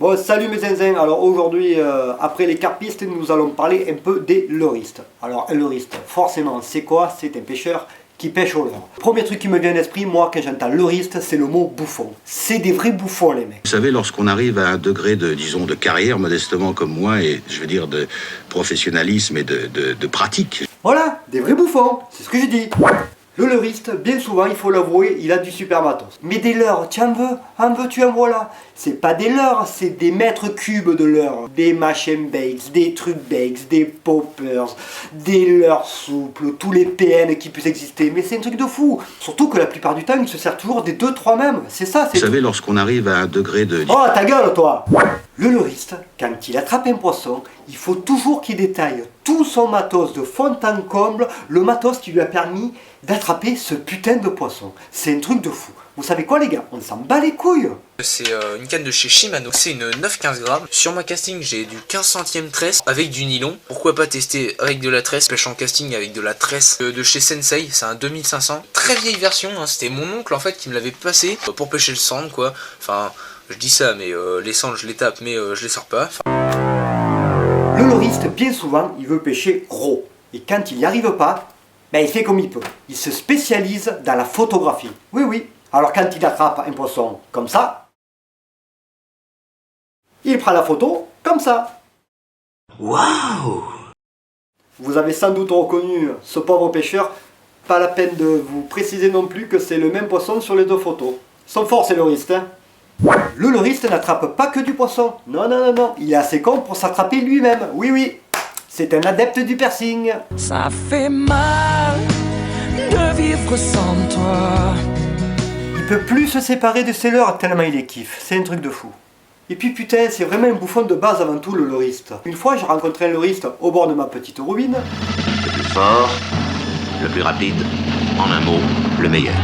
Bon, salut mes zinzins. Alors aujourd'hui, après les carpistes, nous allons parler un peu des leurristes. Alors un leurriste, forcément, c'est quoi? C'est un pêcheur qui pêche au leurre. Premier truc qui me vient à l'esprit, moi, quand j'entends leurriste, c'est le mot bouffon. C'est des vrais bouffons, les mecs. Vous savez, lorsqu'on arrive à un degré de, disons, de carrière, modestement comme moi, et je veux dire de professionnalisme et de pratique. Voilà, des vrais bouffons, c'est ce que je dis. Le leurriste, bien souvent, il faut l'avouer, il a du super matos. Mais des leurres, tu en veux, tu en voilà. C'est pas des leurres, c'est des mètres cubes de leurres. Des machine bakes, des trucs bakes, des poppers, des leurres souples, tous les PN qui puissent exister. Mais c'est un truc de fou. Surtout que la plupart du temps, ils se servent toujours des 2-3 mêmes. C'est ça, c'est Vous savez, lorsqu'on arrive à un degré de... Oh, ta gueule, toi! Le leurriste, quand il attrape un poisson, il faut toujours qu'il détaille tout son matos de fond en comble, le matos qui lui a permis d'attraper ce putain de poisson. C'est un truc de fou. Vous savez quoi, les gars? On s'en bat les couilles! C'est une canne de chez Shimano, c'est une 9-15 grammes. Sur ma casting, j'ai du 15 centième tresse avec du nylon. Pourquoi pas tester avec de la tresse? Pêche en casting avec de la tresse de chez Sensei, c'est un 2500. Très vieille version, hein. C'était mon oncle en fait qui me l'avait passé pour pêcher le sand, quoi. Enfin, je dis ça, mais les sands je les tape, mais je les sors pas. Le leurriste, bien souvent, il veut pêcher gros. Et quand il n'y arrive pas, ben il fait comme il peut. Il se spécialise dans la photographie. Oui, oui. Alors quand il attrape un poisson comme ça, il prend la photo comme ça. Waouh! Vous avez sans doute reconnu ce pauvre pêcheur. Pas la peine de vous préciser non plus que c'est le même poisson sur les deux photos. Son fort, c'est le leurriste, hein. Le leurriste n'attrape pas que du poisson. Non, non, non, non. Il est assez con pour s'attraper lui-même. Oui, oui. C'est un adepte du piercing. Ça fait mal de vivre sans toi. Il peut plus se séparer de ses leurres tellement il les kiffe. C'est un truc de fou. Et puis putain, c'est vraiment un bouffon de base avant tout, le leurriste. Une fois, j'ai rencontré un leurriste au bord de ma petite roubine. Le plus fort, le plus rapide, en un mot, le meilleur.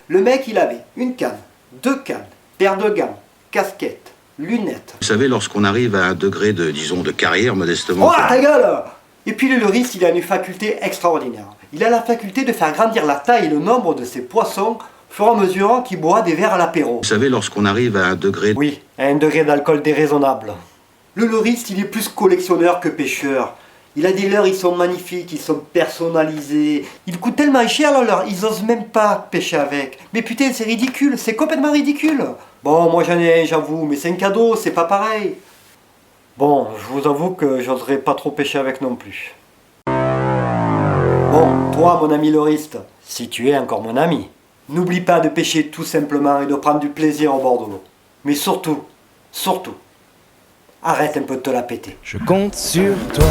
Le mec, il avait une canne, 2 cannes, paire de gants, casquette, lunettes. Vous savez, lorsqu'on arrive à un degré de, disons, de carrière, modestement... Oh, ta gueule! Et puis le leurriste, il a une faculté extraordinaire. Il a la faculté de faire grandir la taille et le nombre de ses poissons au fur et à mesure qu'il boit des verres à l'apéro. Vous savez, lorsqu'on arrive à un degré... Oui, à un degré d'alcool déraisonnable. Le leurriste, il est plus collectionneur que pêcheur. Il a des leurres, ils sont magnifiques, ils sont personnalisés. Ils coûtent tellement cher leurs leurres, ils osent même pas pêcher avec. Mais putain, c'est ridicule, c'est complètement ridicule. Bon, moi j'en ai un, j'avoue, mais c'est un cadeau, c'est pas pareil. Bon, je vous avoue que j'oserais pas trop pêcher avec non plus. Bon, toi mon ami leurriste, si tu es encore mon ami, n'oublie pas de pêcher tout simplement et de prendre du plaisir au bord de l'eau. Mais surtout, arrête un peu de te la péter. Je compte sur toi.